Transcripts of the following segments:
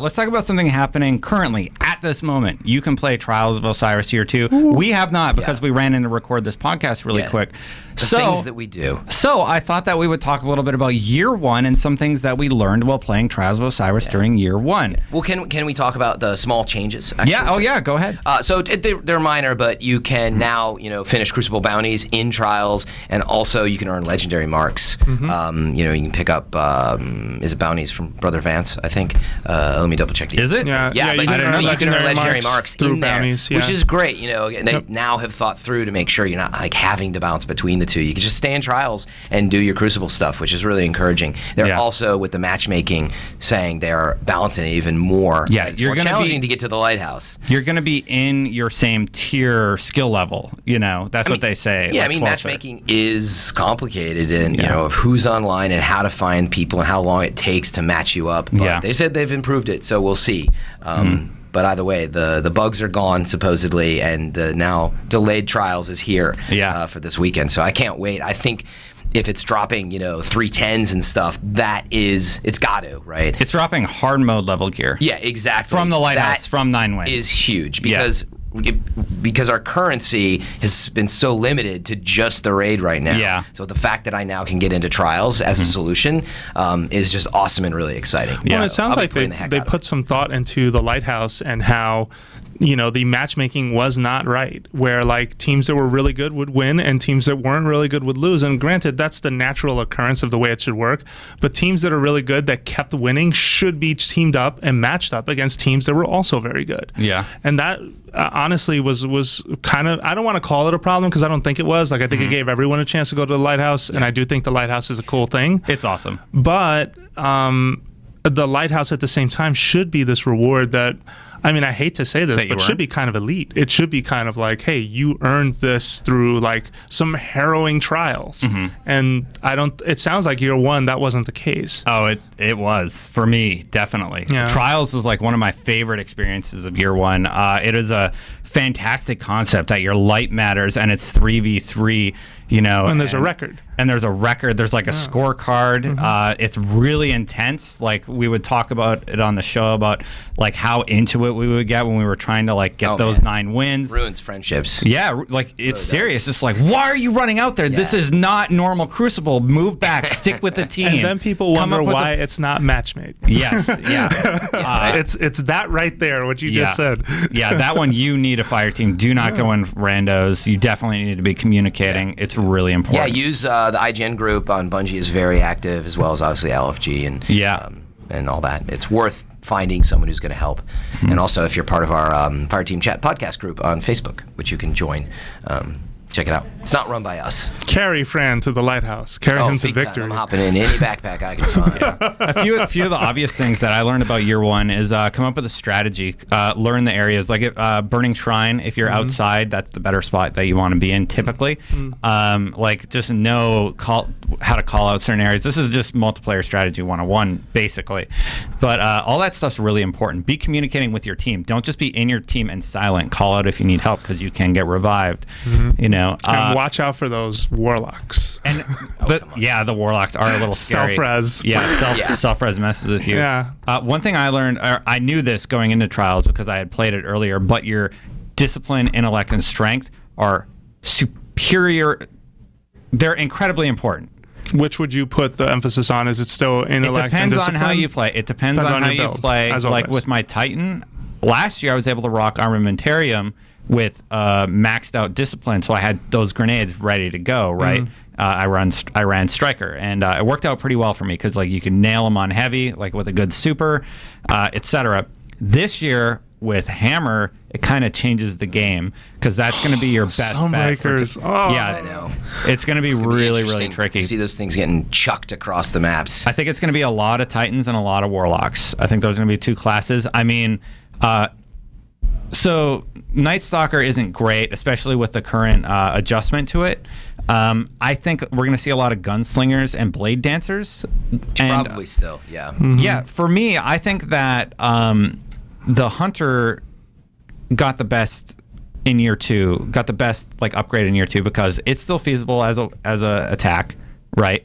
let's talk about something happening currently at this moment. You can play Trials of Osiris Year 2. Ooh. We have not because we ran in to record this podcast really quick. The things that we do. So I thought that we would talk a little bit about Year 1 and some things that we learned while playing Trials of Osiris during Year 1. Well, can we talk about the small changes? Actually? Yeah. Oh, yeah. Go ahead. So they're minor, but you can now finish Crucible bounties in Trials, and also you can earn legendary marks. Mm-hmm. You can pick up is it bounties from Brother Vance? I think. Let me double check these. Is it? Yeah. But you can earn legendary marks in there, bounties, which is great. They now have thought through to make sure you're not like having to bounce between the two. You can just stay in Trials and do your Crucible stuff, which is really encouraging. They're also, with the matchmaking, saying they're balancing it even more. Yeah, it's more challenging to get to the lighthouse. You're going to be in your same tier skill level. That's what they say. Yeah, matchmaking is complicated, and of who's online and how to find people and how long it takes to match you up. But they said they've improved it, so we'll see. But either way, the bugs are gone, supposedly, and the now delayed Trials is here for this weekend. So I can't wait. I think if it's dropping, 310s and stuff, it's got to, right? It's dropping hard mode level gear. Yeah, exactly. From the lighthouse, from 9 wins. Is huge because our currency has been so limited to just the raid right now. Yeah. So the fact that I now can get into Trials as a solution is just awesome and really exciting. Yeah. Well, it sounds like they put some thought into the lighthouse and how the matchmaking was not right, where like teams that were really good would win and teams that weren't really good would lose. And granted, that's the natural occurrence of the way it should work. But teams that are really good that kept winning should be teamed up and matched up against teams that were also very good. Yeah. And that honestly was kind of, I don't want to call it a problem because I don't think it was. Like I think it gave everyone a chance to go to the lighthouse, and I do think the lighthouse is a cool thing. It's awesome. But the lighthouse at the same time should be this reward that, I hate to say this, but should be kind of elite. It should be kind of like, hey, you earned this through like some harrowing trials. Mm-hmm. And it sounds like Year 1, that wasn't the case. Oh, it was for me, definitely. Yeah. Trials was like one of my favorite experiences of Year 1. It is a fantastic concept that your light matters and it's 3v3, and there's a record. And there's a record. There's like a scorecard. Mm-hmm. It's really intense. Like we would talk about it on the show about like how into it we would get when we were trying to like get those 9 wins. Ruins friendships. Yeah, like it's serious. It's like, why are you running out there? Yeah. This is not normal Crucible. Move back. Stick with the team. And then people wonder why it's not matchmate. Yes. Yeah. It's that right there. What you just said. Yeah, that one you need a fire team. Do not go in randos. You definitely need to be communicating. Yeah. It's really important. Yeah, use the IGN group on Bungie is very active, as well as obviously LFG and all that. It's worth finding someone who's going to help. Mm-hmm. And also, if you're part of our Fireteam Chat podcast group on Facebook, which you can join, check it out. It's not run by us. Carry Fran to the lighthouse. Carry him to victory. Time. I'm hopping in any backpack I can find. A few of the obvious things that I learned about Year 1 is come up with a strategy. Learn the areas. Like Burning Shrine, if you're outside, that's the better spot that you want to be in typically. Like just know how to call out certain areas. This is just multiplayer strategy 101, basically. But all that stuff's really important. Be communicating with your team. Don't just be in your team and silent. Call out if you need help because you can get revived. And watch out for those warlocks. And the warlocks are a little scary. Self-res. Yeah, self-res messes with you. Yeah. One thing I learned, I knew this going into Trials because I had played it earlier, but your discipline, intellect, and strength are superior. They're incredibly important. Which would you put the emphasis on? Is it still intellect and discipline? It depends on how you play. It depends on how you play. Like with my Titan, last year I was able to rock Armamentarium with maxed out discipline, so I had those grenades ready to go, right? I ran Striker, and it worked out pretty well for me because like you can nail them on heavy, like with a good super, etc. This year with Hammer, it kind of changes the game because that's going to be your best Sunbreakers. bet. I know. It's going to be really, really tricky. You see those things getting chucked across the maps. I think it's going to be a lot of Titans and a lot of Warlocks. I think those are going to be 2 classes. I mean, so Night Stalker isn't great, especially with the current adjustment to it. I think we're going to see a lot of gunslingers and blade dancers. Probably still, yeah. Mm-hmm. Yeah, for me, I think that the Hunter got the best in Year 2, got the best like upgrade in Year 2 because it's still feasible as a attack, right?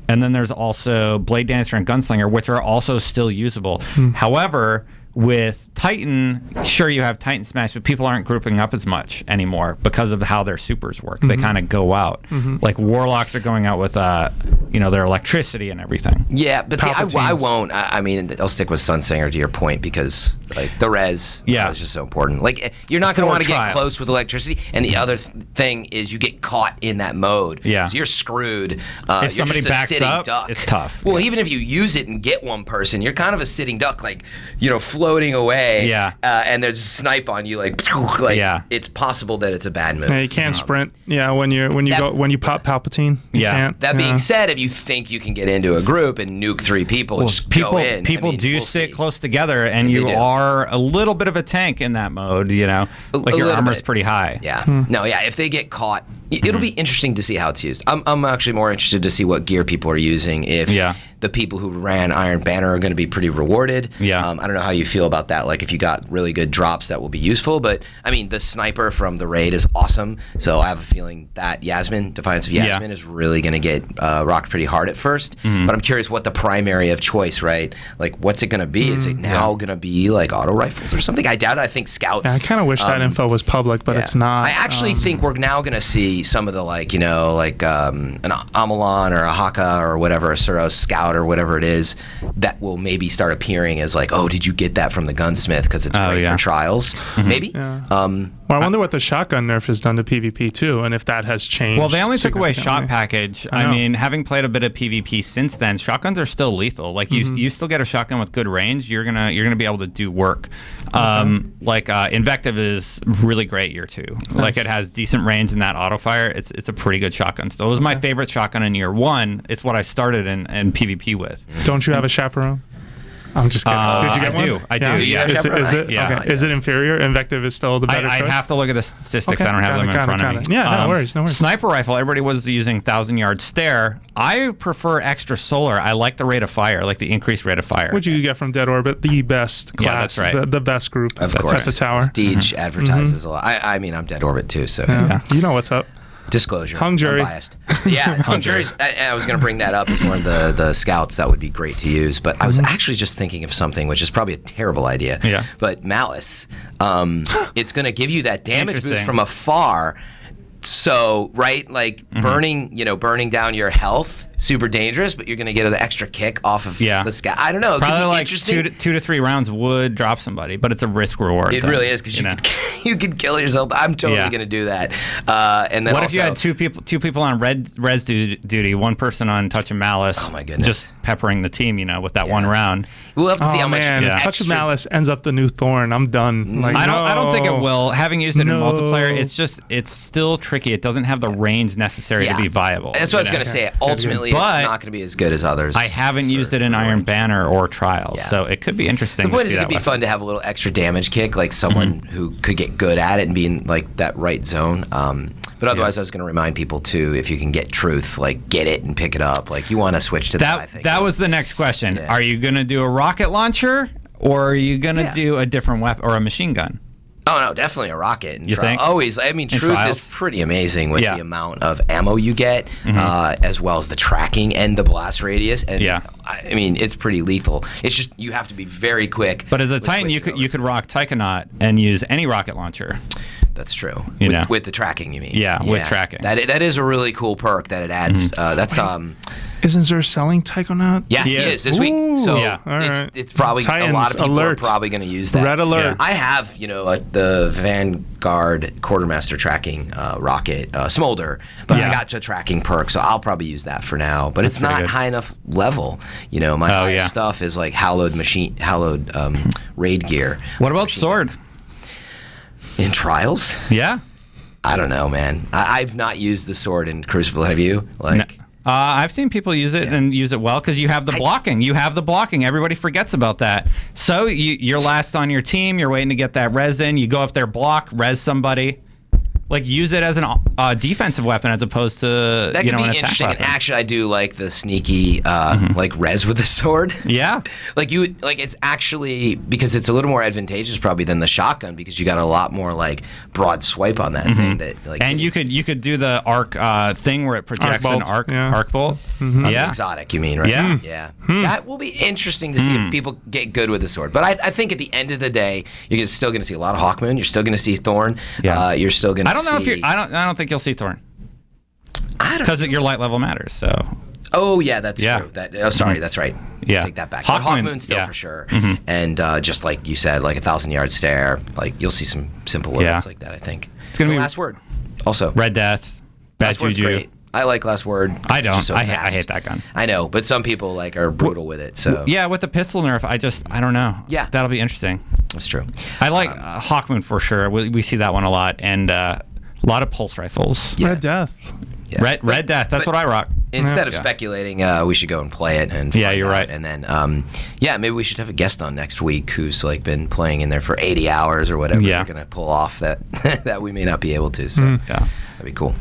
And then there's also Blade Dancer and Gunslinger, which are also still usable. However, with Titan, sure, you have Titan Smash, but people aren't grouping up as much anymore because of how their supers work. They kind of go out. Like Warlocks are going out with, their electricity and everything. Yeah, but see, I won't. I mean, I'll stick with Sunsinger to your point because like the res is just so important. Like you're not going to want to get close with electricity. And the other thing is you get caught in that mode. Yeah. So you're screwed. If somebody backs up, duck. It's tough. Well, even if you use it and get one person, you're kind of a sitting duck, like, floating away. Yeah. And there's a snipe on you, like it's possible that it's a bad move. Yeah, you can't sprint. Yeah, when you pop Palpatine, you can't. That being said, if you think you can get into a group and nuke 3 people, just go in. People do sit close together, and you are a little bit of a tank in that mode. Like your armor's pretty high. Yeah. No. Yeah. If they get caught, it'll be interesting to see how it's used. I'm actually more interested to see what gear people are using. If the people who ran Iron Banner are going to be pretty rewarded. Yeah. I don't know how you feel about that. Like if you got really good drops, that will be useful. But I mean, the sniper from the raid is awesome. So I have a feeling that Defiance of Yasmin is really going to get rocked pretty hard at first. But I'm curious what the primary of choice, right? Like what's it going to be? Is it now going to be like auto rifles or something? I doubt it. I think scouts. Yeah, I kind of wish that info was public, but it's not. I actually think we're now going to see some of the an Amalon or a Haka or whatever, a Suros scout or whatever it is, that will maybe start appearing as like, oh, did you get that from the gunsmith because it's great for trials? Maybe. Yeah. Well, I wonder what the shotgun nerf has done to PvP too, and if that has changed. Well, they only took away shot package. I mean, having played a bit of PvP since then, shotguns are still lethal. Like you still get a shotgun with good range. You're gonna be able to do work. Invective is really great year 2. Nice. Like it has decent range in that auto fire. It's a pretty good shotgun. So it was my favorite shotgun in year 1. It's what I started in PvP with. Don't you have a chaperone? I'm just kidding. Did you get one? I do. Yeah. Is it? Yeah. Okay. Is it inferior? Invective is still the better choice? I'd have to look at the statistics. I don't have them in front of me. Yeah, no worries. Sniper rifle, everybody was using 1,000-yard stare. I prefer extra solar. I like the rate of fire, like the increased rate of fire. What you get from Dead Orbit? The best class. Yeah, that's right. The best group. Of course. At the tower. Steege advertises a lot. I mean, I'm Dead Orbit too, so. Yeah. You know what's up. Disclosure. Hung jury. I'm biased. Yeah, hung juries. I was going to bring that up as one of the scouts that would be great to use, but I was actually just thinking of something which is probably a terrible idea. Yeah. But Malice, it's going to give you that damage boost from afar. So, right, like burning down your health, super dangerous, but you're going to get an extra kick off of the scout. I don't know. Probably like 2 to 3 rounds would drop somebody, but it's a risk reward. It really is because you could kill yourself. I'm totally going to do that. And then what if you had two people on res duty, one person on Touch of Malice? Oh my goodness! Just peppering the team, with that one round. We'll have to see how much. Touch of Malice ends up the new Thorn. I'm done. Like, I don't think it will. Having used it in multiplayer, it's still tricky. It doesn't have the range necessary to be viable. That's what I was going to say. Ultimately, it's not going to be as good as others. I haven't used it in Iron Banner or Trials, so it could be interesting. The point is, it could be fun to have a little extra damage kick, like someone who could get good at it and be in like that right zone. But otherwise, I was going to remind people too, if you can get truth, like get it and pick it up. Like you want to switch to that. I think that was the next question. Yeah. Are you going to do a rocket launcher, or are you going to do a different weapon or a machine gun? Oh no, definitely a rocket. You think? Always. I mean, truth is pretty amazing with the amount of ammo you get, as well as the tracking and the blast radius. And I mean, it's pretty lethal. It's just you have to be very quick. But as a Titan, you could rock Taikonaut and use any rocket launcher. That's true. With the tracking, you mean? Yeah, with tracking. That is a really cool perk that it adds. Isn't Zer selling Taikonaut? Yeah, he is this week. So it's probably Titans, a lot of people are probably going to use that. Red alert! Yeah. I have the Vanguard Quartermaster tracking rocket Smolder, but I got a tracking perk, so I'll probably use that for now. But it's not high enough level. My highest stuff is like hallowed raid gear. What about sword? In Trials? Yeah. I don't know, man. I've not used the sword in Crucible. Have you? Like, I've seen people use it and use it well because you have the blocking. You have the blocking. Everybody forgets about that. So you're last on your team. You're waiting to get that res in. You go up there, block, res somebody. Like use it as an defensive weapon as opposed to that could be interesting. And actually, I do like the sneaky like res with the sword. Yeah, like it's actually because it's a little more advantageous probably than the shotgun because you got a lot more like broad swipe on that thing. That like and you could do the arc thing where it projects an arc bolt. Yeah, exotic. You mean right? Yeah, yeah. That will be interesting to see if people get good with the sword. But I think at the end of the day, you're still going to see a lot of Hawkmoon. You're still going to see Thorn. Yeah. You're still going to. I don't know if you're. I don't think you'll see Thorn. Because your light level matters. So. Oh yeah, that's true. Sorry, that's right. Yeah. Take that back. Hawkmoon still for sure. And just like you said, like 1,000-yard stare. Like you'll see some simple limits like that. I think it's gonna be Last Word. Also, Red Death, Bad Juju. Great. I like Last Word. I don't. I hate that gun. I know, but some people like are brutal with it. So yeah, with the pistol nerf, I don't know. Yeah, that'll be interesting. That's true. I like Hawkmoon for sure. We see that one a lot, and a lot of pulse rifles. Red Death. Yeah. Red Death. That's what I rock. Instead of speculating, we should go and play it. And you're right. And then, maybe we should have a guest on next week who's like been playing in there for 80 hours or whatever. We're gonna pull off that that we may not be able to. So that'd be cool.